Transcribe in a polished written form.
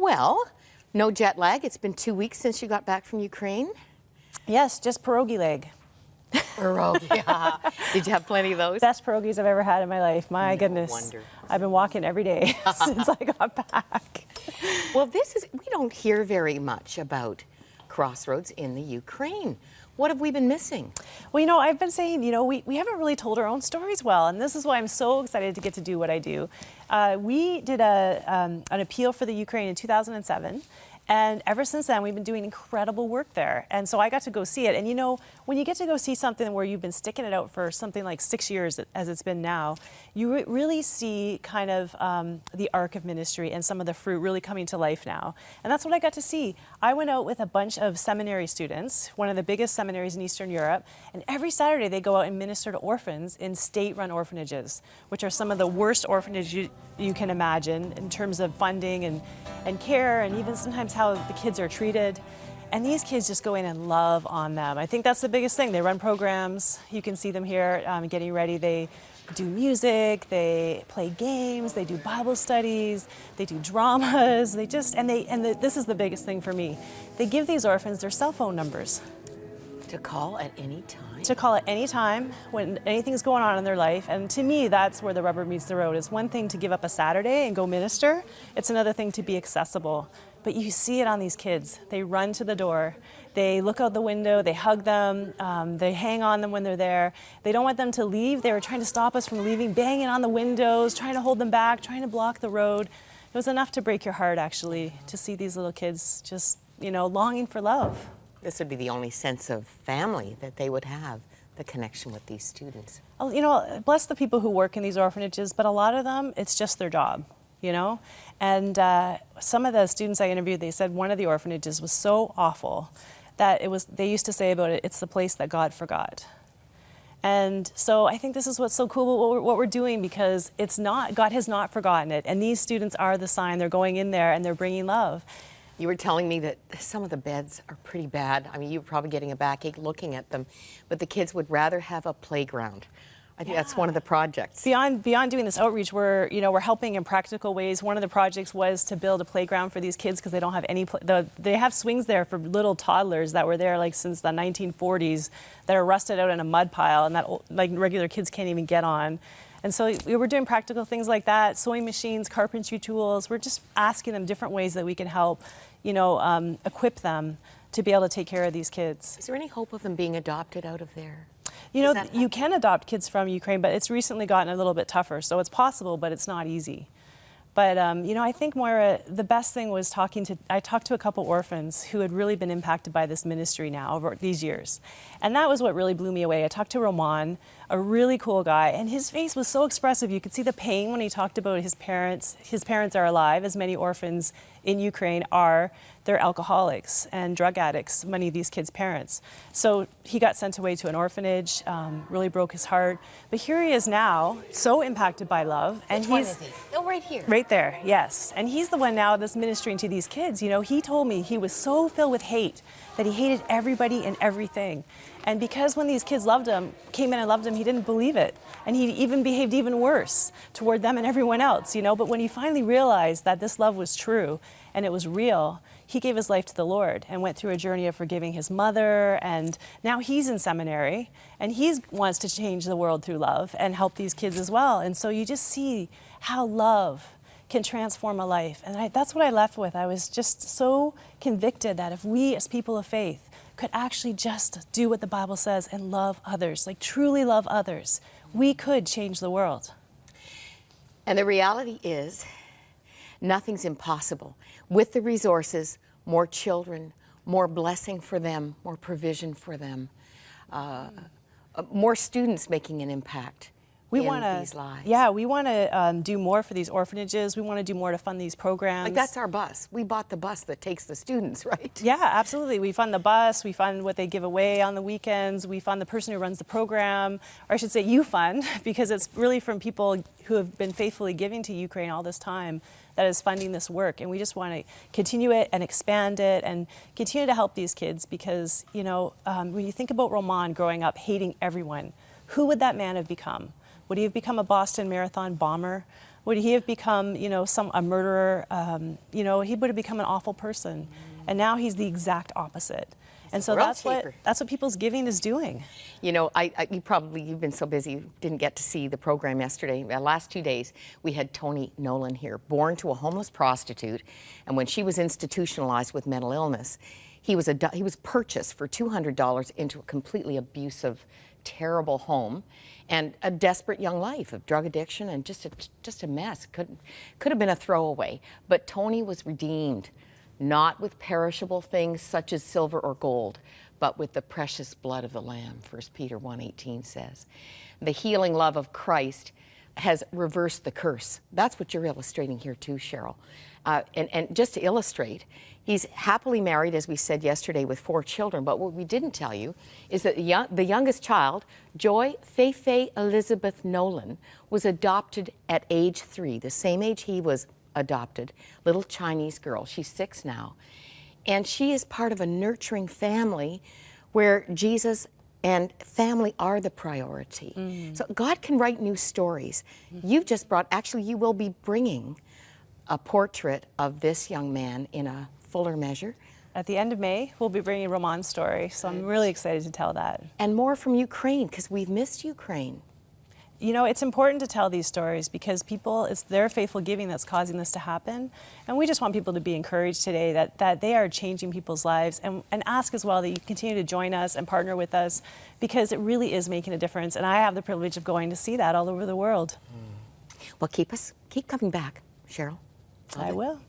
Well, no jet lag. It's been 2 weeks since you got back from Ukraine. Yes, just pierogi leg. Pierogi, yeah. Did you have plenty of those? Best pierogies I've ever had in my life. My No goodness. wonder. I've been walking every day since I got back. Well, we don't hear very much about Crossroads in the Ukraine. What have we been missing? Well, I've been saying, we haven't really told our own stories well, and this is why I'm so excited to get to do what I do. We did an appeal for the Ukraine in 2007. And ever since then, we've been doing incredible work there. And so I got to go see it. And when you get to go see something where you've been sticking it out for something like 6 years, as it's been now, you really see kind of the arc of ministry and some of the fruit really coming to life now. And that's what I got to see. I went out with a bunch of seminary students, one of the biggest seminaries in Eastern Europe. And every Saturday, they go out and minister to orphans in state-run orphanages, which are some of the worst orphanages you can imagine in terms of funding and care, and even sometimes how the kids are treated. And these kids just go in and love on them. I think that's the biggest thing. They run programs. You can see them here getting ready. They do music, they play games, they do Bible studies, they do dramas. This is the biggest thing for me. They give these orphans their cell phone numbers. To call at any time? To call at any time when anything's going on in their life. And to me, that's where the rubber meets the road. It's one thing to give up a Saturday and go minister. It's another thing to be accessible. But you see it on these kids. They run to the door. They look out the window. They hug them. They hang on them when they're there. They don't want them to leave. They were trying to stop us from leaving, banging on the windows, trying to hold them back, trying to block the road. It was enough to break your heart, actually, to see these little kids just, longing for love. This would be the only sense of family that they would have, the connection with these students. Oh, bless the people who work in these orphanages, but a lot of them, it's just their job, And some of the students I interviewed, they said one of the orphanages was so awful that they used to say about it, it's the place that God forgot. And so I think this is what's so cool about what we're doing, because God has not forgotten it. And these students are the sign. They're going in there and they're bringing love. You were telling me that some of the beds are pretty bad. I mean, you were probably getting a backache looking at them, but the kids would rather have a playground. I think that's one of the projects. Beyond doing this outreach, we're helping in practical ways. One of the projects was to build a playground for these kids because they don't have any. They have swings there for little toddlers that were there since the 1940s that are rusted out in a mud pile and that regular kids can't even get on. And so we were doing practical things like that, sewing machines, carpentry tools. We're just asking them different ways that we can help, equip them to be able to take care of these kids. Is there any hope of them being adopted out of there? You can adopt kids from Ukraine, but it's recently gotten a little bit tougher. So it's possible, but it's not easy. But, I think, Moira, the best thing was I talked to a couple orphans who had really been impacted by this ministry now over these years. And that was what really blew me away. I talked to Roman, a really cool guy, and his face was so expressive. You could see the pain when he talked about his parents. His parents are alive, as many orphans in Ukraine are. They're alcoholics and drug addicts, many of these kids' parents. So he got sent away to an orphanage, really broke his heart. But here he is now, so impacted by love. And Which one is he? Oh, right here. Right there, yes. And he's the one now that's ministering to these kids. He told me he was so filled with hate that he hated everybody and everything. And because when these kids came in and loved him, he didn't believe it. And he even behaved even worse toward them and everyone else, But when he finally realized that this love was true and it was real, he gave his life to the Lord and went through a journey of forgiving his mother. And now he's in seminary and he wants to change the world through love and help these kids as well. And so you just see how love can transform a life. And that's what I left with. I was just so convicted that if we as people of faith could actually just do what the Bible says and love others, truly love others, we could change the world. And the reality is, nothing's impossible. With the resources, more children, more blessing for them, more provision for them, more students making an impact. We want to do more for these orphanages. We want to do more to fund these programs. That's our bus. We bought the bus that takes the students, right? Yeah, absolutely. We fund the bus. We fund what they give away on the weekends. We fund the person who runs the program. Or I should say you fund, because it's really from people who have been faithfully giving to Ukraine all this time that is funding this work. And we just want to continue it and expand it and continue to help these kids because, when you think about Roman growing up hating everyone, who would that man have become? Would he have become a Boston Marathon bomber? Would he have become, you know, a murderer? You know, he would have become an awful person. And now he's the exact opposite. And so that's what people's giving is doing. You know, you've been so busy, you didn't get to see the program yesterday. The last 2 days, we had Toni Nolan here, born to a homeless prostitute, and when she was institutionalized with mental illness, he was purchased for $200 into a completely abusive, terrible home, and a desperate young life of drug addiction and just a mess. Could have been a throwaway, but Toni was redeemed. Not with perishable things such as silver or gold, but with the precious blood of the Lamb, 1 Peter 1:18 says. The healing love of Christ has reversed the curse. That's what you're illustrating here too, Cheryl. And just to illustrate, he's happily married, as we said yesterday, with 4 children, but what we didn't tell you is that the youngest child, Joy Feifei Elizabeth Nolan, was adopted at age 3, the same age he was adopted, little Chinese girl. She's 6 now. And she is part of a nurturing family where Jesus and family are the priority. So God can write new stories. You've just actually you will be bringing a portrait of this young man in a fuller measure. At the end of May, we'll be bringing Roman's story, so I'm really excited to tell that. And more from Ukraine, because we've missed Ukraine. You know, it's important to tell these stories because it's their faithful giving that's causing this to happen. And we just want people to be encouraged today that they are changing people's lives, and ask as well that you continue to join us and partner with us, because it really is making a difference. And I have the privilege of going to see that all over the world. Well, keep coming back, Cheryl. I will.